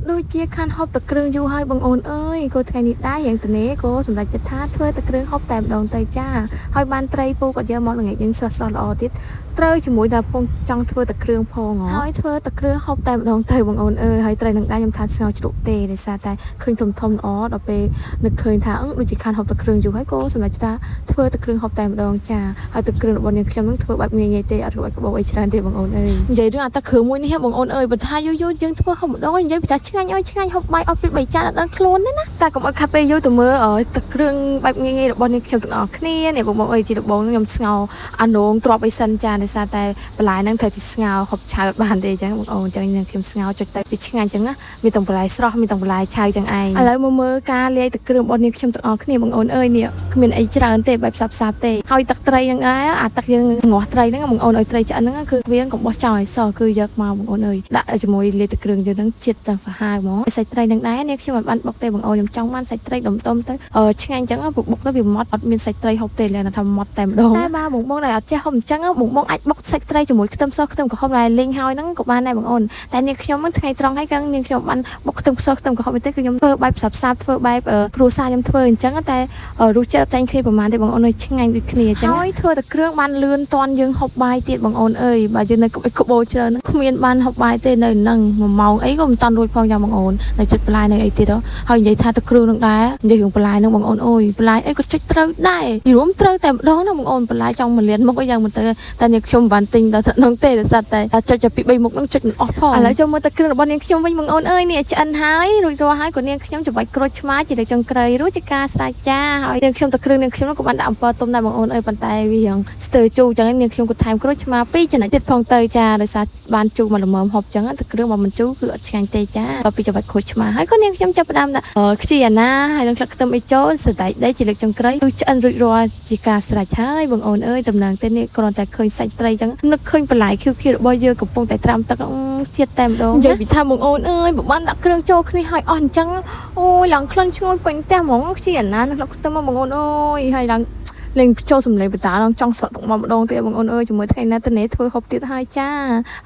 ដូចជាខាន់ហប់ទឹកគ្រឿងយូរហើយបងអូនអើយក៏ថ្ងៃនេះដែរយ៉ាងត្នេក៏សម្រាប់ចិត្តថាធ្វើទឹកគ្រឿងហប់តែម្ដងទៅចាហើយបានត្រីពូក៏យកមកល្ងាចយើងស្រស់ៗល្អទៀតត្រូវជាមួយដល់ពងចង់ធ្វើទឹកគ្រឿងផងហើយធ្វើទឹកគ្រឿងហប់តែម្ដងទៅបងអូនអើយហើយត្រីនឹងដែរខ្ញុំថាស្ងោជ្រក់ទេដោយសារតែឃើញធំល្អដល់ពេលនឹកឃើញថាដូចជាខាន់ហប់ទឹកគ្រឿងយូរហើយក៏សម្រាប់ថាធ្វើទឹកគ្រឿងហប់តែម្ដងចាហើយទឹកគ្រឿងរបស់នាងខ្ញុំនឹងធ្វើបែបងាយៗទេអត់ក្បាច់ក្បោអីច្រើនទេបងអូនអើយនិយាយរឿងអាទឹកគ្រឿងមួយនេះបងអូនអើយបើថាយូរយើងធ្វើហប់ម្ដងនិយាយពីថាឆ្ងាញ់អើយឆ្ងាញ់ហប់បាយអស់ពី3ចានអត់ដឹងខ្លួនទេណាតែកុំឲ្យខាត់ពេលយូរទៅមើលទឹកគ្រឿងបែបងាយៗរបស់នាងខ្ញុំទាំងអស់គ្នានេះបងអើយជាដំបូងខ្ញុំស្ងោរអានងទ្របអីសិនចាដោយសារតែបន្លែហ្នឹងត្រូវតែស្ងោរហប់ឆៅអត់បានទេអញ្ចឹងបងអូនអញ្ចឹងនាងខ្ញុំស្ងោរចុចទៅវាឆ្ងាញ់អញ្ចឹងណាមានទាំងបន្លែស្រស់មានទាំងបន្លែឆៅអញ្ចឹងឯងឥឡូវមកមើលការលាយទឹកគ្រឿងរបស់នាងខ្ញុំទាំងអស់គ្នាបងអូនអើយនេះគ្មានអីច្រើនទេបែបសាបទេហើយទឹកត្រីហ្នឹងដែរអាទឹកយើងងាស់ត្រីហ្នឹងបងអូនអើយត្រីឆ្អិនហ្នឹងគឺវាកុំបោះចោលឲ្យសោះគឺយកមកបងអូនអើយដាក់ជាមួយលាយទឹកគ្រឿងយើងហ្នឹងជាតិទាំងសាហាវហ្មងសាច់ត្រីហ្នឹងដែរនាងខ្ញុំអត់បានបុកទេបងអូនខ្ញុំចង់បានសាច់ត្រីដុំទៅឆ្ងាញ់អញ្ចឹងបុកទៅវាម៉ត់អត់មានសាច់ត្រីហូបទេលែងថាម៉ត់តែម្ដងតែបើបងដែលអត់ចេះហូបអញ្ចឹងបងអាចបុកសាច់ត្រីជាមួយខ្ទឹមសខ្ទឹមក្រហមដែលលីងហើយហ្នឹងក៏បានដែរបងអូនតែនាងខ្ញុំថ្ងៃត្រង់ហើយក៏នាងខ្ញុំបានបុកខ្ទឹមសខ្ទឹមក្រហមទេគឺខ្ញុំធ្វើបែបសាបធ្វើបែបគ្រួសារខ្ញុំធ្វើអញ្ចឹងតែរសជាតិតែងគ្នាប្រហែលទេបងអូនឆ្ងាញ់ដូចគ្នាអញ្ចឹងហើយធ្វើតែគ្រឿងបានលឿនតន់យើងហូបបាយទៀតបងអូនអើយបើយើងនៅក្បោច្រើនគ្មានបានហូបបាយទេនៅនឹង1ម៉ោងអីក៏មិនតាន់រួចផងយ៉ាងបងអូននៅចិត្តបន្លែនៅអីទៀតហើយនិយាយថាទឹកគ្រឿងនឹងដែរនិយាយរឿងបន្លែនឹងបងអូនអើយបន្លែអីក៏ចុចត្រូវដែររួមត្រូវតែម្ដងណាបងអូនបន្លែចង់1លានមុខអីយ៉ាងមិនទៅតែនាងខ្ញុំមិនបានទិញដល់ហ្នឹងទេដោយសារតែចុចតែពី3មុខហ្នឹងចុចមិនអស់ផងឥឡូវចូលមើលទឹកគ្រឿងរបស់នាងខ្ញុំវិញបងអូនអើយនេះឆ្អិនហើយរួចរាល់ហើយក៏នាងខ្ញុំច្របាច់ក្រូចឆ្មាជាលើចុងក្រោយរួចជាការស្រេចចាហើយនាងខ្ញុំទឹកគ្រឿងនាងខ្ញុំក៏បានដាក់អំពិលទុំដែរបងអូនអើយប៉ុន្តែវាយ៉ាងស្ទើរជូរអញ្ចឹងនាងខ្ញុំក៏ថែមក្រូចឆ្មា2ចំណុចទៀតផងទៅចាដោយសារបានជូរមកល្មមហូបអញ្ចឹងទឹកគ្រឿងបើមិនជូរគឺអត់ឆ្ងាញ់ទេចាដល់ពីច្របាច់ក្រូចឆ្មាហើយក៏នាងខ្ញុំចាប់ផ្ដើមដាក់ខ្ជិះអាណាហើយនឹងស្លឹកខ្ទឹមអីចូលសណ្តែកដីជាលើកចុងក្រោយគឺឆ្អិនរួចរាល់ជាការស្រេចហើយបងអូនអើយតំណែងទេនេះគ្រាន់តែឃើញសាច់ត្រីអញ្ចឹងនឹកឃើញបន្លែខៀវៗរបស់យើងកំពុងតែត្រាំទឹកជាតិតែម្ដងនិយាយពីថាបងអូនអើយបើបានដាក់គ្រឿងចូលគ្នាហើយអស់អញ្ចឹងអូយឡើងក្លិនឈ្ងុយពេញផ្ទះហ្មងខ្ជិះអាណានឹងស្លឹកខ្ទឹមបងអូនអើយហើយឡើងលេងចូលសម្លេងបតាឡើងចង់ស្រក់ទឹកមកម្ដងទៀតបងអូនអើយជាមួយថ្ងៃណាទៅនេះធ្វើហូបទៀតហើយចា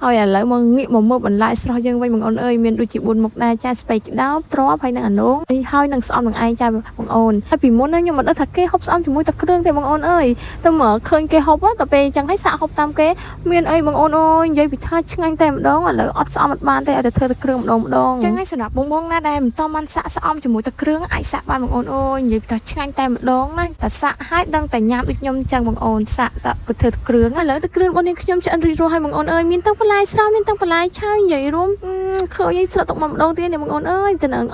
ហើយឥឡូវមកងាកមកមើលបន្លែស្រស់យើងវិញបងអូនអើយមានដូចជា4មុខដែរចាស្ពៃក្តោបទ្របហើយនឹងអានងហើយនឹងស្អំនឹងឯងចាបងអូនហើយពីមុនណាខ្ញុំមិនដឹងថាគេហូបស្អំជាមួយទឹកគ្រឿងទេបងអូនអើយទៅមើលឃើញគេហូបដល់ពេលអញ្ចឹងហើយសាកហូបតាមគេមានអីបងអូនអើយនិយាយពីថាឆ្ងាញ់តែម្ដងឥឡូវអត់ស្អំអត់បានទេឲ្យតែធ្វើទឹកគ្រឿងម្ដងអញ្ចឹងហើយសម្រាប់បងណាដែលមិនតបានសាកស្អំជាមួយទឹកគ្រឿងអាចសាកបានបងអូនអើយនិយាយពីថាឆ្ងាញ់តែម្ដងណាតែសាកហើយដឹងតែញ៉ាំដូចខ្ញុំចឹងបងអូនសាក់តទៅធ្វើទឹកគ្រឿងឥឡូវទឹកគ្រឿងរបស់នាងខ្ញុំឆ្អិនរួចរាល់ហើយបងអូនអើយមានទាំងបន្លែស្រស់មានទាំងបន្លែឆៅនិយាយរួមឃើញឲ្យស្រក់ទឹកមកម្ដងទៀតនេះបងអូនអើយទៅនឹង